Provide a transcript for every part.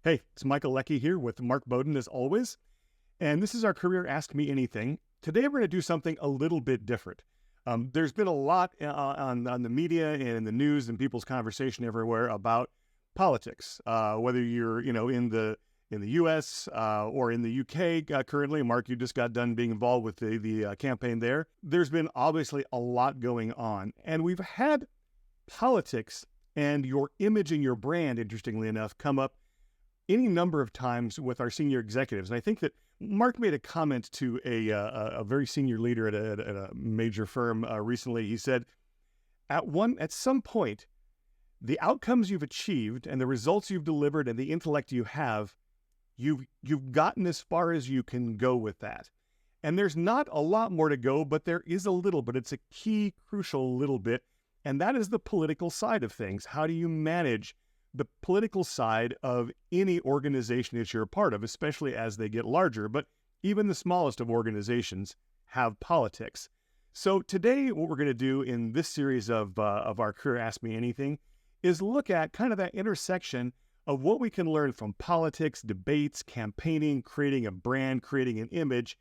Hey, it's Michael Leckie here with Mark Bowden as always, and this is our Career Ask Me Anything. Today we're going to do something a little bit different. There's been a lot on the media and in the news and people's conversation everywhere about politics. Whether you're in the U.S. Or in the U.K. Currently, Mark, you just got done being involved with the campaign there. There's been obviously a lot going on, and we've had politics and your image and your brand, interestingly enough, come up any number of times with our senior executives. And I think that Mark made a comment to a very senior leader at a major firm recently. He said, at some point, the outcomes you've achieved and the results you've delivered and the intellect you have, you've gotten as far as you can go with that. And there's not a lot more to go, but there is a little bit. It's a key, crucial little bit. And that is the political side of things. How do you manage the political side of any organization that you're a part of, especially as they get larger? But even the smallest of organizations have politics. So today, what we're going to do in this series of our Career Ask Me Anything is look at kind of that intersection of what we can learn from politics, debates, campaigning, creating a brand, creating an image,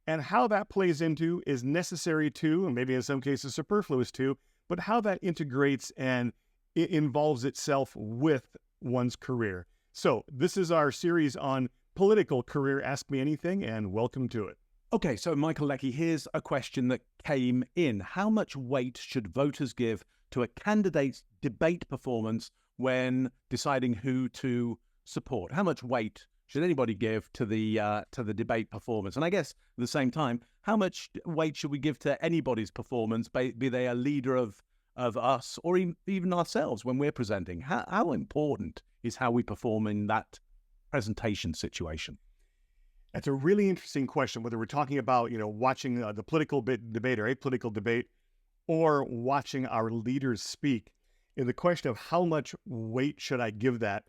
and how that plays into, is necessary to, and maybe in some cases superfluous to, but how that integrates and it involves itself with one's career. So this is our series on political career Ask Me Anything, and welcome to it. Okay, so Michael Leckie, here's a question that came in. How much weight should voters give to a candidate's debate performance when deciding who to support? How much weight should anybody give to the debate performance? And I guess at the same time, how much weight should we give to anybody's performance, be they a leader of us or even ourselves when we're presenting? How important is how we perform in that presentation situation? That's a really interesting question, whether we're talking about, watching the political debate or a political debate, or watching our leaders speak. In the question of how much weight should I give that,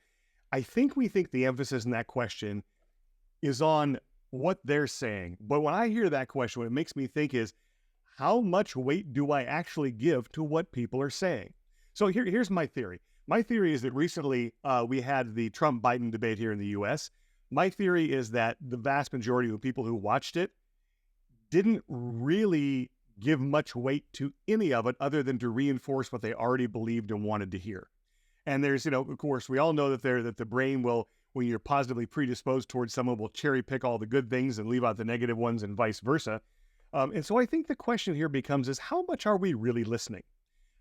I think we think the emphasis in that question is on what they're saying. But when I hear that question, what it makes me think is, how much weight do I actually give to what people are saying? So here's my theory. My theory is that recently we had the Trump-Biden debate here in the U.S. My theory is that the vast majority of the people who watched it didn't really give much weight to any of it other than to reinforce what they already believed and wanted to hear. And there's, of course, we all know that the brain will, when you're positively predisposed towards someone, will cherry pick all the good things and leave out the negative ones and vice versa. And so I think the question here becomes is, how much are we really listening?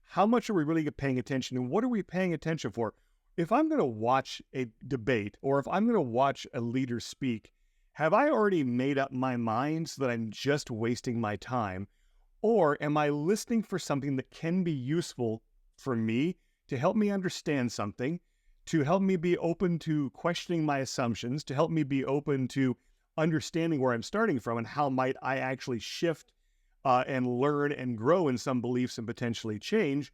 How much are we really paying attention? And what are we paying attention for? If I'm going to watch a debate or if I'm going to watch a leader speak, have I already made up my mind so that I'm just wasting my time? Or am I listening for something that can be useful for me to help me understand something, to help me be open to questioning my assumptions, to help me be open to understanding where I'm starting from and how might I actually shift and learn and grow in some beliefs and potentially change?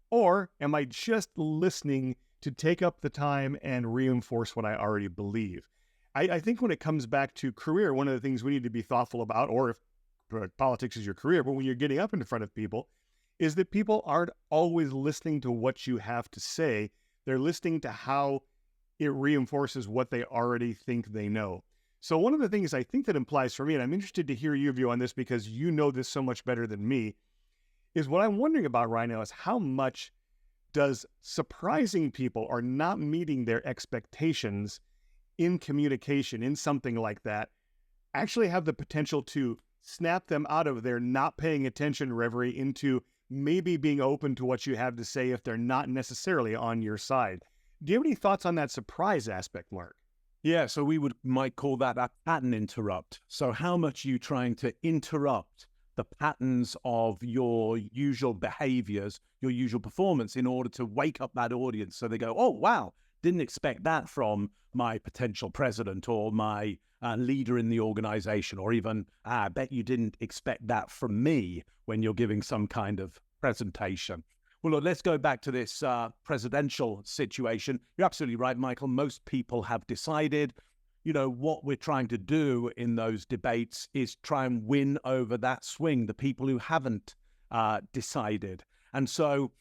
Or am I just listening to take up the time and reinforce what I already believe? I think when it comes back to career, one of the things we need to be thoughtful about, or if politics is your career, but when you're getting up in front of people, is that people aren't always listening to what you have to say. They're listening to how it reinforces what they already think they know. So one of the things I think that implies for me, and I'm interested to hear your view on this because you know this so much better than me, is what I'm wondering about right now is how much does surprising people or not meeting their expectations in communication, in something like that, actually have the potential to snap them out of their not paying attention reverie into maybe being open to what you have to say if they're not necessarily on your side. Do you have any thoughts on that surprise aspect, Mark? Yeah, so might call that a pattern interrupt. So how much are you trying to interrupt the patterns of your usual behaviors, your usual performance in order to wake up that audience so they go, oh, wow, didn't expect that from my potential president or my leader in the organization, or even, I bet you didn't expect that from me when you're giving some kind of presentation. Well, look, let's go back to this presidential situation. You're absolutely right, Michael. Most people have decided, what we're trying to do in those debates is try and win over that swing, the people who haven't decided. And so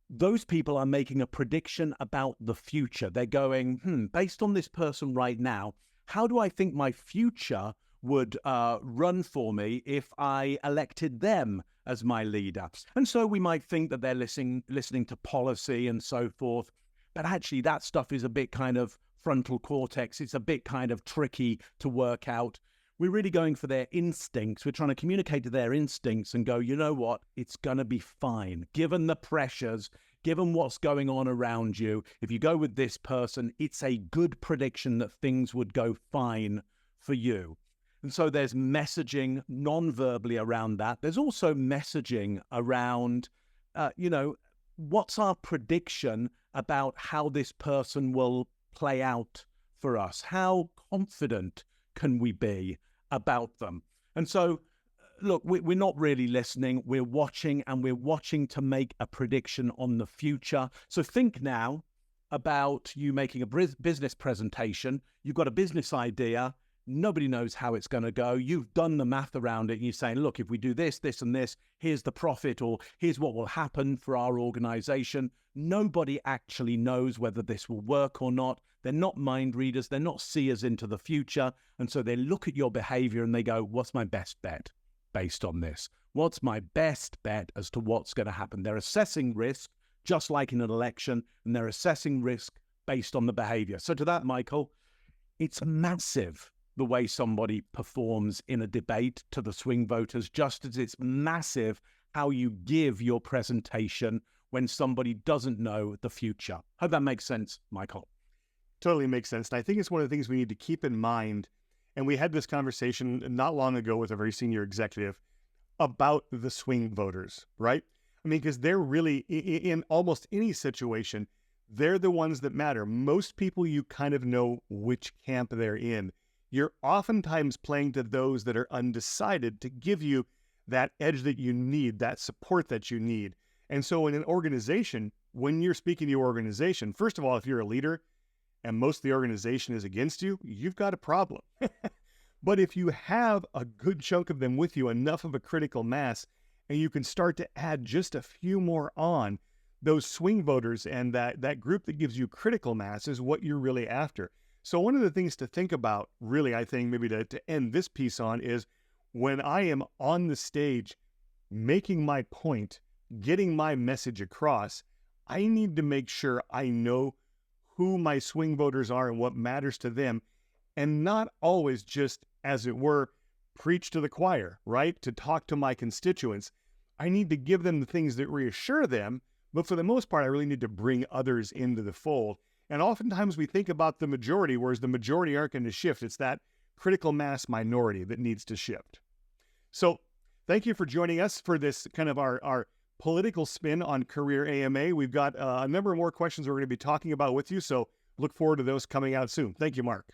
those people are making a prediction about the future. They're going, based on this person right now, how do I think my future would run for me if I elected them as my leader? And so we might think that they're listening to policy and so forth, but actually that stuff is a bit kind of frontal cortex. It's a bit kind of tricky to work out. We're really going for their instincts. We're trying to communicate to their instincts and go, you know what? It's going to be fine. Given the pressures, given what's going on around you, if you go with this person, it's a good prediction that things would go fine for you. And so there's messaging non-verbally around that. There's also messaging around, what's our prediction about how this person will play out for us? How confident can we be about them? And so, look, we're not really listening. We're watching, and we're watching to make a prediction on the future. So think now about you making a business presentation. You've got a business idea. Nobody knows how it's going to go. You've done the math around it, and you're saying, look, if we do this, this, and this, here's the profit, or here's what will happen for our organization. Nobody actually knows whether this will work or not. They're not mind readers. They're not seers into the future. And so they look at your behavior and they go, what's my best bet based on this? What's my best bet as to what's going to happen? They're assessing risk, just like in an election, and they're assessing risk based on the behavior. So to that, Michael, it's massive the way somebody performs in a debate to the swing voters, just as it's massive how you give your presentation when somebody doesn't know the future. Hope that makes sense, Michael. Totally makes sense. And I think it's one of the things we need to keep in mind. And we had this conversation not long ago with a very senior executive about the swing voters, right? I mean, because they're really, in almost any situation, they're the ones that matter. Most people, you kind of know which camp they're in. You're oftentimes playing to those that are undecided to give you that edge that you need, that support that you need. And so in an organization, when you're speaking to your organization, first of all, if you're a leader and most of the organization is against you, you've got a problem. But if you have a good chunk of them with you, enough of a critical mass, and you can start to add just a few more on, those swing voters and that group that gives you critical mass is what you're really after. So one of the things to think about, really, I think maybe to end this piece on, is when I am on the stage making my point, getting my message across, I need to make sure I know who my swing voters are and what matters to them, and not always just, as it were, preach to the choir, right? To talk to my constituents. I need to give them the things that reassure them, but for the most part, I really need to bring others into the fold. And oftentimes we think about the majority, whereas the majority aren't going to shift. It's that critical mass minority that needs to shift. So thank you for joining us for this kind of our political spin on Career AMA. We've got a number of more questions we're going to be talking about with you, so look forward to those coming out soon. Thank you, Mark.